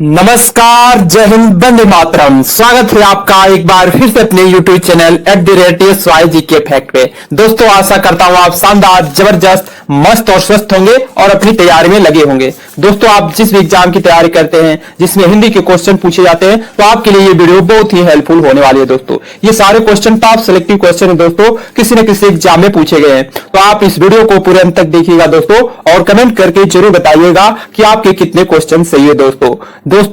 नमस्कार, जय हिंद, वंदे मातरम। स्वागत है आपका एक बार फिर से अपने YouTube चैनल @SYGK फैक्ट पे। दोस्तों, आशा करता हूँ आप शानदार, जबरदस्त, मस्त और स्वस्थ होंगे और अपनी तैयारी में लगे होंगे। दोस्तों, आप जिस भी एग्जाम की तैयारी करते हैं जिसमें हिंदी के क्वेश्चन पूछे जाते हैं, तो आपके लिए ये वीडियो बहुत ही हेल्पफुल होने वाली है। दोस्तों, ये सारे क्वेश्चन टॉप सिलेक्टिव क्वेश्चन है दोस्तों, किसी न किसी एग्जाम में पूछे गए हैं। तो आप इस वीडियो को पूरे अंत तक देखिएगा दोस्तों, और कमेंट करके जरूर बताइएगा कि आपके कितने क्वेश्चन सही है। दोस्तों,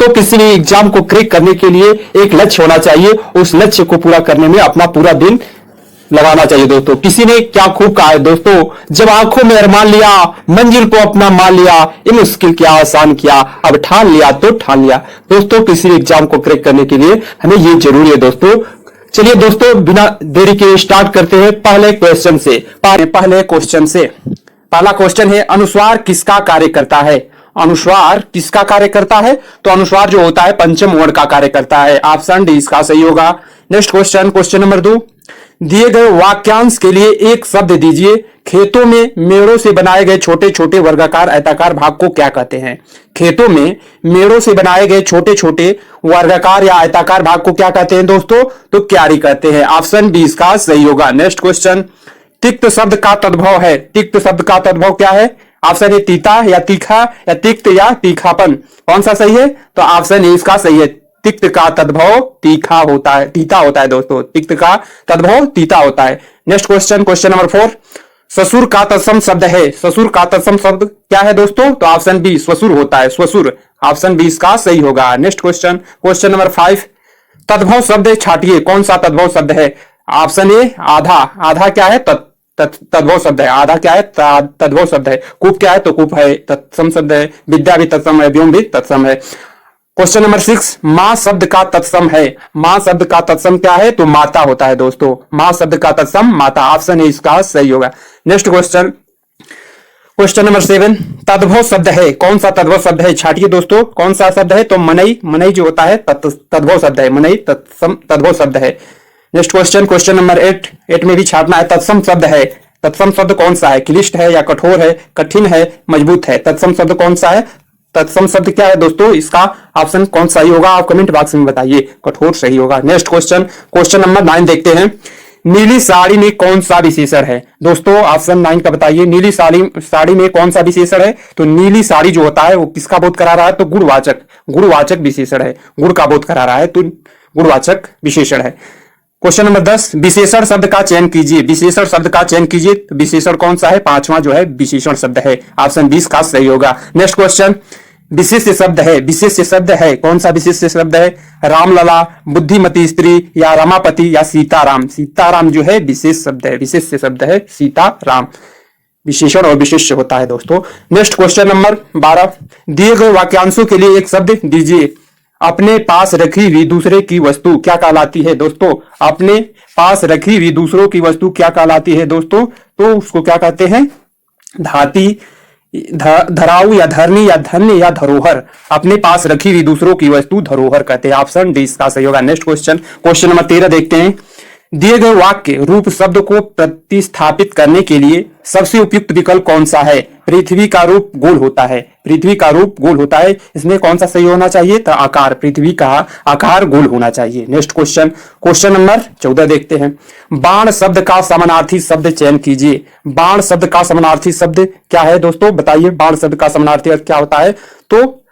किसी भी एग्जाम को क्रैक करने के लिए एक लक्ष्य होना चाहिए, उस लक्ष्य को पूरा करने में अपना पूरा दिन लगाना चाहिए। दोस्तों, किसी ने क्या खूब कहा है दोस्तों, जब आंखों में अरमान लिया, मंजिल को अपना मान लिया, ये मुश्किल क्या आसान किया, अब ठान लिया तो ठान लिया। दोस्तों, किसी एग्जाम को क्रैक करने के लिए हमें ये जरूरी है। दोस्तों, चलिए दोस्तों, बिना देरी के स्टार्ट करते हैं पहले क्वेश्चन से। पहला क्वेश्चन है, अनुस्वार किसका कार्य करता है? अनुस्वार किसका कार्य करता है? तो अनुस्वार जो होता है पंचम वर्ण का कार्य करता है। ऑप्शन डी इसका सही होगा। नेक्स्ट क्वेश्चन नंबर 2, दिए गए वाक्यांश के लिए एक शब्द दीजिए। खेतों में मेड़ों से बनाए गए छोटे छोटे वर्गाकार आयताकार भाग को क्या कहते हैं? खेतों में मेड़ों से बनाए गए छोटे छोटे वर्गाकार या आयताकार भाग को क्या कहते हैं दोस्तों? तो क्यारी कहते हैं। ऑप्शन बी इसका सही होगा। नेक्स्ट क्वेश्चन, तिक्त शब्द का तद्भव है। तिक्त शब्द का तद्भव क्या है? ऑप्शन ए तीता या तीखा या तिक्त या तीखापन। कौन सा सही है? तो ऑप्शन ए इसका सही है। तिक्त का तद्भव तीखा होता है, तीता होता है दोस्तों। तिक्त का तद्भव तीता होता है। नेक्स्ट क्वेश्चन नंबर 4, ससुर का तत्सम शब्द है। ससुर का तत्सम शब्द क्या है दोस्तों? तो ऑप्शन बी स्वसुर होता है, स्वसुर। ऑप्शन बी इसका सही होगा। नेक्स्ट क्वेश्चन नंबर 5, तद्भव शब्द छाटिए। कौन सा तद्भव शब्द है? ऑप्शन ए आधा। आधा क्या है? तद्भव शब्द है। आधा क्या है? तद्भव शब्द है। कूप क्या है? तो कूप है, तत्सम शब्द है। विद्या भी तत्सम है, व्योम भी तत्सम है। क्वेश्चन नंबर 6, मां शब्द का तत्सम है। मां शब्द का तत्सम क्या है? तो माता होता है दोस्तों। मां शब्द का तत्सम माता। ऑप्शन ए इसका सही होगा। नेक्स्ट क्वेश्चन नंबर 7, तद्भव शब्द है। कौन सा तद्भव शब्द है? छाटिए दोस्तों, कौन सा शब्द है? तो मनई। मनई जो होता है तद्भव शब्द है। मनई तद्भव शब्द है। नेक्स्ट क्वेश्चन नंबर 8 में भी छाटना है। तत्सम शब्द है। तत्सम शब्द कौन सा है? क्लिष्ट है या कठोर है, कठिन है, मजबूत है? तत्सम शब्द कौन सा है? तत्सम शब्द क्या है दोस्तों? इसका ऑप्शन कौन सही होगा? आप कमेंट बॉक्स में बताइए। कठोर सही होगा। नेक्स्ट क्वेश्चन नंबर 9 देखते हैं। नीली साड़ी में कौन सा विशेषण है? दोस्तों, ऑप्शन 9 का बताइए। नीली साड़ी में कौन सा विशेषण है? तो नीली साड़ी जो होता है वो किसका बोध करा रहा है? तो गुणवाचक विशेषण है। गुण का बोध करा रहा है, तो गुणवाचक विशेषण है। क्वेश्चन नंबर 10, विशेषण शब्द का चयन कीजिए। विशेषण शब्द का चयन कीजिए। तो विशेषण कौन सा है? 5वां जो है विशेषण शब्द है। ऑप्शन 20 का सही होगा। नेक्स्ट क्वेश्चन, विशेष शब्द है। विशेष शब्द है, कौन सा विशेष शब्द है? रामलला, बुद्धिमती स्त्री या रमापति या सीताराम। सीताराम जो है विशेष शब्द है। विशेष शब्द है सीताराम। विशेषण और विशेष होता है दोस्तों। नेक्स्ट क्वेश्चन नंबर 12, दिए गए वाक्यांशों के लिए एक शब्द दीजिए। अपने पास रखी हुई दूसरे की वस्तु क्या कहलाती है दोस्तों? अपने पास रखी हुई दूसरों की वस्तु क्या कहलाती है दोस्तों? तो उसको क्या कहते हैं? धाती, धराऊ या धरनी या धन्य या धरोहर। अपने पास रखी हुई दूसरों की वस्तु धरोहर कहते हैं। ऑप्शन डी इसका सही होगा। नेक्स्ट क्वेश्चन नंबर 13 देखते हैं। दिए गए वाक्य रूप शब्द को प्रतिस्थापित करने के लिए सबसे उपयुक्त विकल्प कौन सा है? पृथ्वी का रूप गोल होता है। पृथ्वी का रूप गोल होता है। इसमें कौन सा सही होना चाहिए? तो आकार। पृथ्वी का आकार गोल होना चाहिए। नेक्स्ट क्वेश्चन नंबर 14 देखते हैं। बाण शब्द का समानार्थी शब्द चयन कीजिए। बाण शब्द का समानार्थी शब्द क्या है दोस्तों? बताइए। बाण शब्द का समानार्थी अर्थ क्या होता है? तो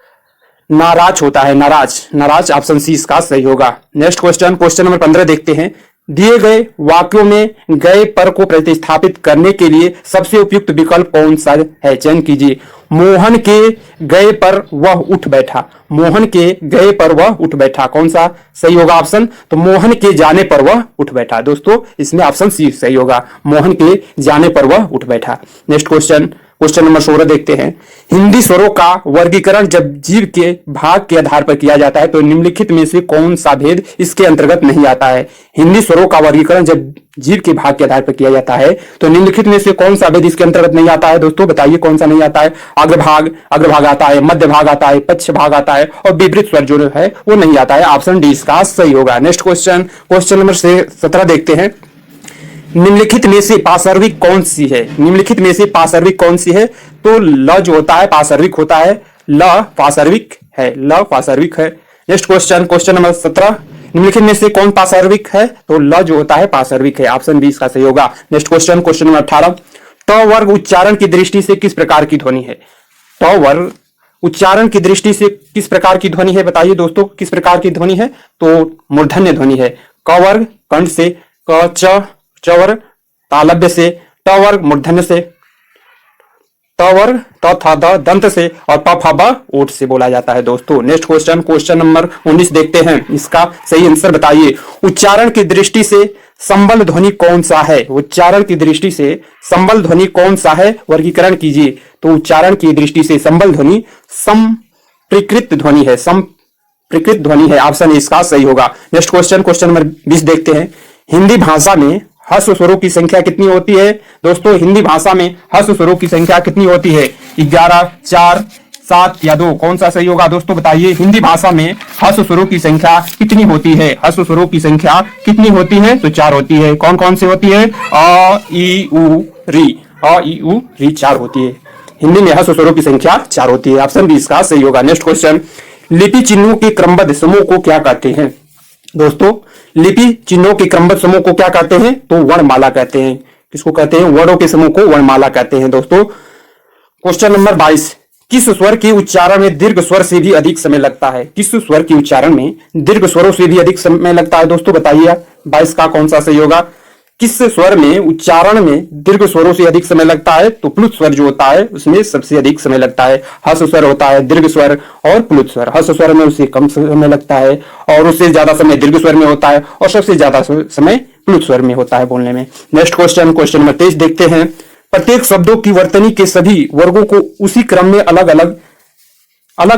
नाराज होता है। नाराज। ऑप्शन सी इसका सही होगा। नेक्स्ट क्वेश्चन नंबर 15 देखते हैं। दिए गए वाक्यों में गए पर को प्रतिस्थापित करने के लिए सबसे उपयुक्त विकल्प कौन सा है? चयन कीजिए। मोहन के गए पर वह उठ बैठा। मोहन के गए पर वह उठ बैठा। कौन सा सही होगा ऑप्शन? तो मोहन के जाने पर वह उठ बैठा। दोस्तों, इसमें ऑप्शन सी सही होगा। मोहन के जाने पर वह उठ बैठा। नेक्स्ट क्वेश्चन नंबर 16 देखते हैं। हिंदी स्वरों का वर्गीकरण जब जीव के भाग के आधार पर किया जाता है तो निम्नलिखित में से कौन सा भेद इसके अंतर्गत नहीं आता है? हिंदी स्वरों का वर्गीकरण जब जीव के भाग के आधार पर किया जाता है तो निम्नलिखित में से कौन सा भेद इसके अंतर्गत नहीं आता है? दोस्तों, बताइए कौन सा नहीं आता है? अग्रभाग आता है, मध्य भाग आता है, पक्ष भाग आता है, और विपरीत स्वर जो है वो नहीं आता है। ऑप्शन डी इसका सही होगा। नेक्स्ट क्वेश्चन नंबर 17 देखते हैं। निम्नलिखित में से पार्श्विक कौन सी है? निम्नलिखित में से पार्श्विक कौन सी है? तो ल जो होता है पार्श्विक होता है। ल पार्श्विक है, ल पार्श्विक है। नेक्स्ट क्वेश्चन, क्वेश्चन नंबर 17, निम्नलिखित में से कौन पार्श्विक है? तो ल जो होता है पार्श्विक है, ऑप्शन बी इसका सही होगा। नेक्स्ट क्वेश्चन, क्वेश्चन नंबर 18, ट वर्ग उच्चारण की दृष्टि से किस प्रकार की ध्वनि है? ट वर्ग उच्चारण की दृष्टि से किस प्रकार की ध्वनि है? बताइए दोस्तों, किस प्रकार की ध्वनि है? तो मूर्धन्य ध्वनि है। क वर्ग कंठ से, क च वर्ग तालव्य से, ट वर्ग मूर्धन्य से, त वर्ग त थ द दंत से और प फ ब ओठ से बोला जाता है दोस्तों। नेक्स्ट क्वेश्चन, क्वेश्चन नंबर 19 देखते हैं, इसका सही आंसर बताइए। उच्चारण की दृष्टि से संबल ध्वनि कौन सा है? उच्चारण की दृष्टि से संबल ध्वनि कौन सा है? वर्गीकरण कीजिए। तो उच्चारण की दृष्टि से संबल ध्वनि संप्रीकृत ध्वनि है, संप्रीकृत ध्वनि है, ऑप्शन इसका सही होगा। नेक्स्ट क्वेश्चन, क्वेश्चन नंबर 20 देखते हैं। हिंदी भाषा में ह्रस्व स्वरों की संख्या कितनी होती है? दोस्तों हिंदी भाषा में ह्रस्व स्वरों की संख्या कितनी होती है? 11, 4, 7 या 2? कौन सा सही होगा दोस्तों बताइए। हिंदी भाषा में ह्रस्व स्वरों की संख्या कितनी होती है? ह्रस्व स्वरों की संख्या कितनी होती है? तो 4 होती है। कौन कौन सी होती है? अ ई उ री, अ ई उ री 4 होती है। हिंदी में ह्रस्व स्वरों की संख्या 4 होती है, ऑप्शन बी इसका सही होगा। नेक्स्ट क्वेश्चन, लिपि चिन्हों के क्रमबद्ध समूह को क्या कहते हैं? दोस्तों लिपि चिन्हों के क्रमबद्ध समूह को क्या कहते हैं? तो वर्णमाला कहते हैं। किसको कहते हैं? वर्णों के समूह को वर्णमाला कहते हैं दोस्तों। क्वेश्चन नंबर 22, किस स्वर के उच्चारण में दीर्घ स्वर से भी अधिक समय लगता है? किस स्वर के उच्चारण में दीर्घ स्वरों से भी अधिक समय लगता है दोस्तों बताइए। 22 का कौन सा सही होगा? किस स्वर में उच्चारण में दीर्घ स्वरों से अधिक समय लगता है? तो प्लुत स्वर जो होता है उसमें सबसे अधिक समय लगता है। हर्ष स्वर होता है, दीर्घ स्वर और प्लुत स्वर। हर्ष स्वर में उससे कम समय लगता है और उससे ज्यादा समय दीर्घ स्वर में होता है और सबसे ज्यादा समय प्लुत स्वर में होता है बोलने में। नेक्स्ट क्वेश्चन, क्वेश्चन नंबर 23 देखते हैं। प्रत्येक शब्दों की वर्तनी के सभी वर्गों को उसी क्रम में अलग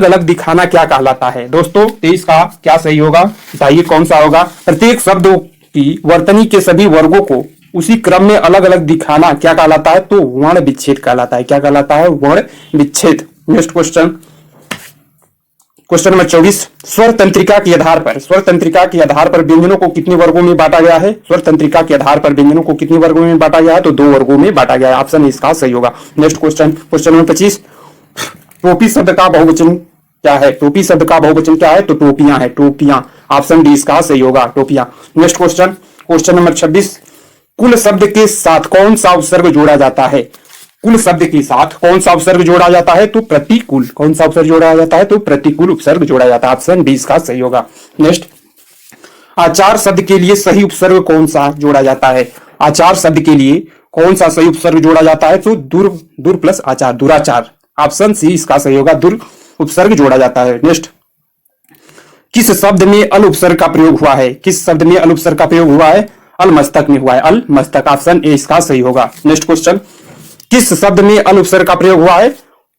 अलग दिखाना क्या कहलाता है? दोस्तों 23 का क्या सही होगा बताइए, कौन सा होगा? प्रत्येक शब्दों की वर्तनी के सभी वर्गों को उसी क्रम में अलग अलग दिखाना क्या कहलाता है? तो वर्ण विच्छेद कहलाता है। क्या कहलाता है? वर्ण विच्छेद। नेक्स्ट क्वेश्चन, क्वेश्चन नंबर 24, स्वर तंत्रिका के आधार पर व्यंजनों को कितने वर्गों में बांटा गया है? स्वर तंत्रिका के आधार पर व्यंजनों को कितने वर्गों में बांटा गया है? तो 2 वर्गों में बांटा गया है, ऑप्शन इसका सही होगा। नेक्स्ट क्वेश्चन, क्वेश्चन नंबर 25, टोपी शब्द का बहुवचन क्या है? टोपी शब्द का बहुवचन क्या है? तो टोपियां है, टोपियां, ऑप्शन डी इसका सही होगा, टोपियां। नेक्स्ट क्वेश्चन, क्वेश्चन नंबर 26, कुल शब्द के साथ कौन सा उपसर्ग जोड़ा जाता है? कुल शब्द के साथ कौन सा उपसर्ग जोड़ा जाता है? तो प्रतिकूल। कौन सा उपसर्ग जोड़ा जाता है? तो प्रतिकूल उपसर्ग जोड़ा जाता है, ऑप्शन डी इसका सही होगा। नेक्स्ट, आचार शब्द के लिए सही उपसर्ग कौन सा जोड़ा जाता है? आचार शब्द के लिए कौन सा सही उपसर्ग जोड़ा जाता है? तो दूर प्लस आचार, दुराचार, ऑप्शन सी इसका सही होगा, दूर उपसर्ग जोड़ा जाता है। नेक्स्ट, किस शब्द में अल उपसर्ग का प्रयोग हुआ है? किस शब्द में अल उपसर्ग का प्रयोग हुआ है? अलमस्तक में हुआ है, अलमस्तक, ऑप्शन ए इसका सही होगा। नेक्स्ट क्वेश्चन, किस शब्द में अल उपसर्ग का प्रयोग हुआ है?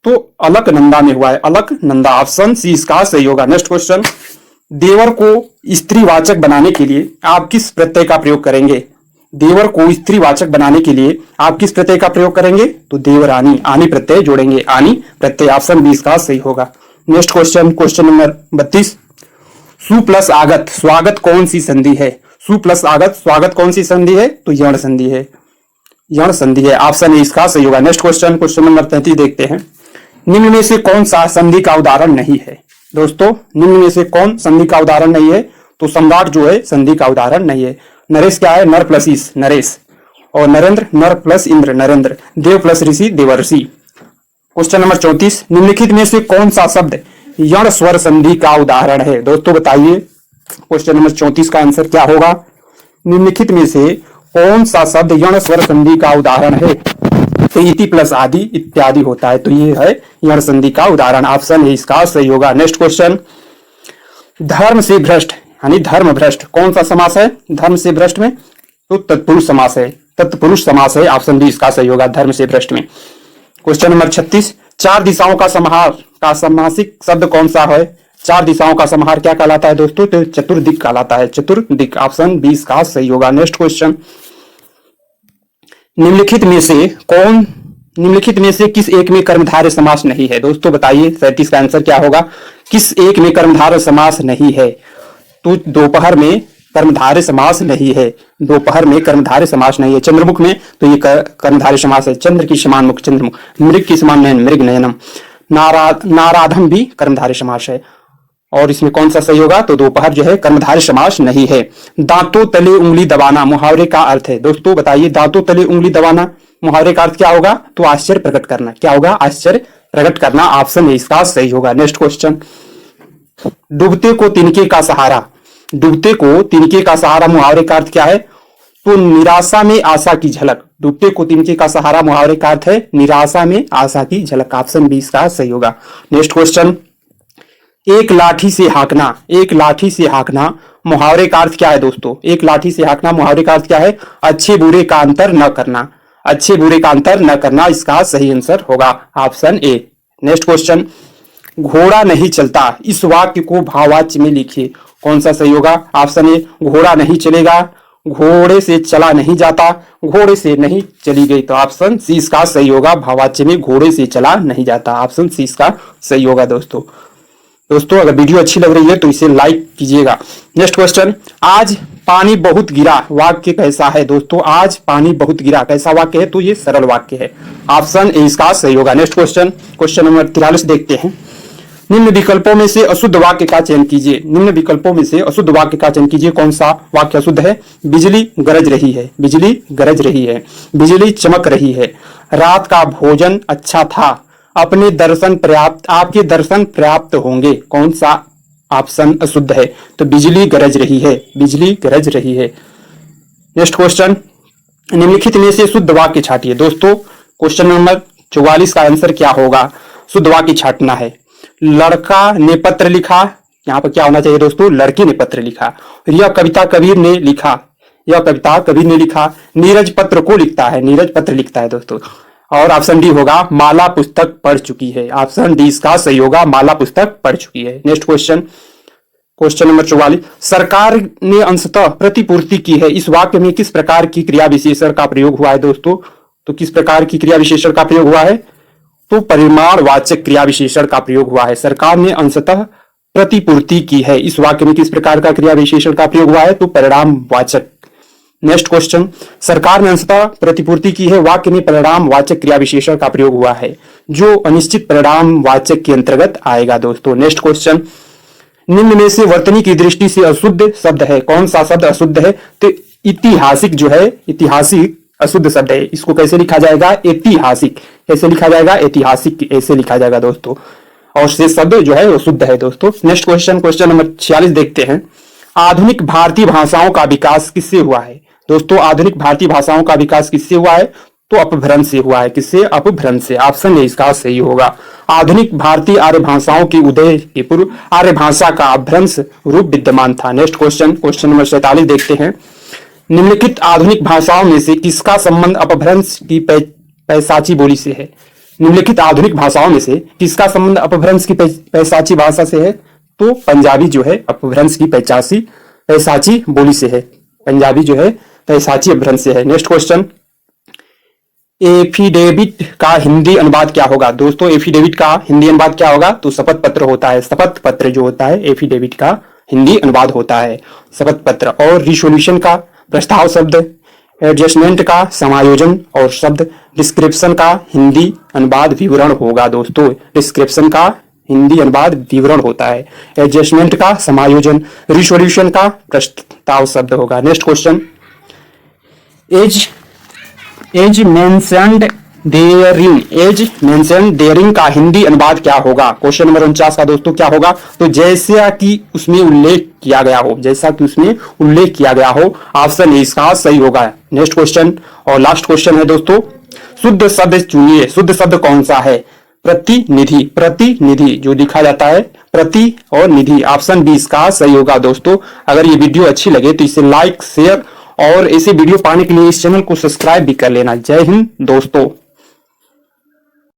तो अलकनंदा में हुआ है, अलकनंदा, ऑप्शन सी इसका सही होगा। नेक्स्ट क्वेश्चन, देवर को स्त्रीवाचक बनाने के लिए आप किस प्रत्यय का प्रयोग करेंगे? देवर को स्त्रीवाचक बनाने के लिए आप किस प्रत्यय का प्रयोग करेंगे? तो देवरानी, आनी प्रत्यय जोड़ेंगे, आनी प्रत्यय, ऑप्शन बी इसका सही होगा। नेक्स्ट क्वेश्चन, क्वेश्चन नंबर 32, सु प्लस आगत स्वागत कौन सी संधि है? सु प्लस आगत स्वागत कौन सी संधि है? तो यण संधि है, यण संधि है, ऑप्शन ए इसका सही होगा। नेक्स्ट क्वेश्चन, क्वेश्चन नंबर 33 देखते हैं। निम्न में से कौन सा संधि का उदाहरण नहीं है? दोस्तों निम्न में से कौन संधि का उदाहरण नहीं है? तो सम्राट जो है संधि का उदाहरण नहीं है। नरेश क्या है? नर प्लस ईश, नरेश, और नरेंद्र नर प्लस इंद्र, नरेंद्र, देव प्लस ऋषि, देवर्षि। क्वेश्चन नंबर 34, निम्नलिखित में से कौन सा शब्द यण स्वर संधि का उदाहरण है? दोस्तों बताइए, क्वेश्चन नंबर 34 का आंसर क्या होगा? निम्नलिखित में से कौन सा शब्द यण स्वर संधि का उदाहरण है? तो इति प्लस आदि इत्यादि होता है, तो ये है यण संधि का उदाहरण, ऑप्शन ए इसका सही होगा। नेक्स्ट क्वेश्चन, धर्म से भ्रष्ट यानी धर्म भ्रष्ट कौन सा समास है? धर्म से भ्रष्ट में तो तत्पुरुष समास है, तत्पुरुष समास है, ऑप्शन डी इसका सही होगा, धर्म से भ्रष्ट में। क्वेश्चन नंबर 36, 4 दिशाओं का समाहार का समासिक शब्द कौन सा है? 4 दिशाओं का समाहार क्या कहलाता है दोस्तों? तो चतुर्दिक कहलाता है, चतुर्दिक, ऑप्शन बी इसका सही होगा। नेक्स्ट क्वेश्चन, निम्नलिखित में से किस एक में कर्मधारय समास नहीं है? दोस्तों बताइए, 37 का आंसर क्या होगा? किस एक में कर्मधारय समास नहीं है? तो दोपहर में कर्मधारय समास नहीं है, दोपहर में कर्मधारय समास नहीं है। चंद्रमुख में तो ये कर्मधारय समास है, चंद्र की समान मुख चंद्रमुख, मृग की समान नयन मृग नयनम, नाराधम भी कर्मधारय समास है, और इसमें कौन सा सही होगा? तो दोपहर जो है कर्मधारय समास नहीं है। दांतों तले उंगली दबाना मुहावरे का अर्थ है। दोस्तों बताइए, दांतों तले उंगली दबाना मुहावरे का अर्थ क्या होगा? तो आश्चर्य प्रकट करना। क्या होगा? आश्चर्य प्रकट करना। ऑप्शन ए इसका सही होगा। नेक्स्ट क्वेश्चन, डूबते को तिनके का सहारा। डूबते को तिनके का सहारा मुहावरे का अर्थ क्या है? तो निराशा में आशा की झलक। डूबते को तिनके का सहारा मुहावरे का अर्थ है निराशा में आशा की झलक। ऑप्शन बी इसका सही होगा। नेक्स्ट क्वेश्चन, एक लाठी से हाँकना। एक लाठी से हाँकना मुहावरे का अर्थ क्या है दोस्तों? एक लाठी से हाँकना मुहावरे का अर्थ क्या है? अच्छे बुरे का अंतर न करना। अच्छे बुरे का अंतर न करना इसका सही आंसर होगा। Option A. नेक्स्ट क्वेश्चन, घोड़ा नहीं चलता। इस वाक्य को भाववाच्य में लिखिए। कौन सा सही होगा? ऑप्शन ए, घोड़ा नहीं चलेगा, घोड़े से चला नहीं जाता, घोड़े से नहीं चली गई। तो ऑप्शन सी इसका सही होगा। भाववाच्य में घोड़े से चला नहीं जाता। ऑप्शन सी इसका सही होगा। दोस्तों अगर वीडियो अच्छी लग रही है तो इसे लाइक कीजिएगा। नेक्स्ट क्वेश्चन, आज पानी बहुत गिरा वाक्य कैसा है? दोस्तों आज पानी बहुत गिरा कैसा वाक्य है? तो ये सरल वाक्य है। ऑप्शन ए इसका सही होगा। नेक्स्ट क्वेश्चन, क्वेश्चन नंबर 43 देखते हैं। निम्न विकल्पों में से अशुद्ध वाक्य का चयन कीजिए। निम्न विकल्पों में से अशुद्ध वाक्य का चयन कीजिए। कौन सा वाक्य अशुद्ध है? बिजली गरज रही है। बिजली गरज रही है। बिजली चमक रही है। रात का भोजन अच्छा था। अपने दर्शन पर्याप्त, आपके दर्शन पर्याप्त होंगे। कौन सा ऑप्शन अशुद्ध है? तो बिजली गरज रही है। बिजली गरज रही है। नेक्स्ट क्वेश्चन, निम्नलिखित में से शुद्ध वाक्य छाटिए। दोस्तों क्वेश्चन नंबर 44 का आंसर क्या होगा? शुद्ध वाक्य छाटना है। लड़का ने पत्र लिखा, यहाँ पर क्या होना चाहिए दोस्तों? लड़की ने पत्र लिखा। यह कविता कबीर ने लिखा। यह कविता कबीर ने लिखा। नीरज पत्र को लिखता है। नीरज पत्र लिखता है दोस्तों। और ऑप्शन डी होगा, माला पुस्तक पढ़ चुकी है। ऑप्शन डी इसका सही होगा। माला पुस्तक पढ़ चुकी है। नेक्स्ट क्वेश्चन, क्वेश्चन नंबर 44, सरकार ने अंशतः प्रतिपूर्ति की है। इस वाक्य में किस प्रकार की क्रिया विशेषण का प्रयोग हुआ है दोस्तों? तो किस प्रकार की क्रिया विशेषण का प्रयोग हुआ है? तो परिमाणवाचक क्रिया विशेषण का प्रयोग हुआ है। सरकार ने अंशतः प्रतिपूर्ति की है। इस वाक्य में किस प्रकार का क्रिया विशेषण का प्रयोग हुआ है? तो परिणामवाचक। नेक्स्ट क्वेश्चन, सरकार ने अंशतः प्रतिपूर्ति की है वाक्य में परिणामवाचक क्रिया विशेषण का प्रयोग हुआ है जो अनिश्चित परिणामवाचक के अंतर्गत आएगा दोस्तों। नेक्स्ट क्वेश्चन, निम्न में से वर्तनी की दृष्टि से अशुद्ध शब्द है। कौन सा शब्द अशुद्ध है? तो ऐतिहासिक जो है, ऐतिहासिक अशुद्ध शब्द है। इसको कैसे लिखा जाएगा? ऐतिहासिक। कैसे लिखा जाएगा? ऐतिहासिक ऐसे लिखा जाएगा दोस्तों। और शेष शब्द जो है वो शुद्ध है दोस्तों। नेक्स्ट क्वेश्चन, क्वेश्चन नंबर 46 देखते हैं। आधुनिक भारतीय भाषाओं का विकास किससे हुआ है? दोस्तों आधुनिक भारतीय भाषाओं का विकास किससे हुआ है? तो अपभ्रंश से हुआ है। किससे? अपभ्रंश से। ऑप्शन ए इसका सही होगा। आधुनिक भारतीय आर्य भाषाओं की उदय के पूर्व आर्य भाषा का अपभ्रंश रूप विद्यमान था। नेक्स्ट क्वेश्चन, क्वेश्चन नंबर 47 देखते हैं। निम्नलिखित आधुनिक भाषाओं में से किसका संबंध अपभ्रंश की पैसाची बोली से है? निम्नलिखित आधुनिक भाषाओं में से किसका संबंध अपभ्रंश की पैसाची भाषा से है? तो पंजाबी जो है अपभ्रंश की पैसाची बोली से है। पंजाबी जो है पैसाची अपभ्रंश से है। नेक्स्ट क्वेश्चन, एफिडेविट का हिंदी अनुवाद क्या होगा? दोस्तों एफिडेविट का हिंदी अनुवाद क्या होगा? तो शपथ पत्र होता है। शपथ पत्र जो होता है एफिडेविट का हिंदी अनुवाद होता है शपथ पत्र। और रिसोल्यूशन का प्रस्ताव शब्द, एडजस्टमेंट का समायोजन और शब्द, डिस्क्रिप्शन का हिंदी अनुवाद विवरण होगा दोस्तों। डिस्क्रिप्शन का हिंदी अनुवाद विवरण होता है। एडजस्टमेंट का समायोजन, रिसोल्यूशन का प्रस्ताव शब्द होगा। नेक्स्ट क्वेश्चन, एज मेंशन्ड देयरिंग का हिंदी अनुवाद क्या होगा? क्वेश्चन नंबर 49 का दोस्तों क्या होगा? तो जैसा कि उसमें उल्लेख किया गया हो। जैसा कि उसमें उल्लेख किया गया हो। ऑप्शन ए इसका सही होगा। नेक्स्ट क्वेश्चन और लास्ट क्वेश्चन है दोस्तों, शुद्ध शब्द चुनिए। शुद्ध शब्द कौन सा है? प्रतिनिधि। प्रतिनिधि जो लिखा जाता है प्रति और निधि। ऑप्शन बी इसका सही होगा दोस्तों। अगर ये वीडियो अच्छी लगे तो इसे लाइक शेयर और ऐसे वीडियो पाने के लिए इस चैनल को सब्सक्राइब भी कर लेना। जय हिंद दोस्तों।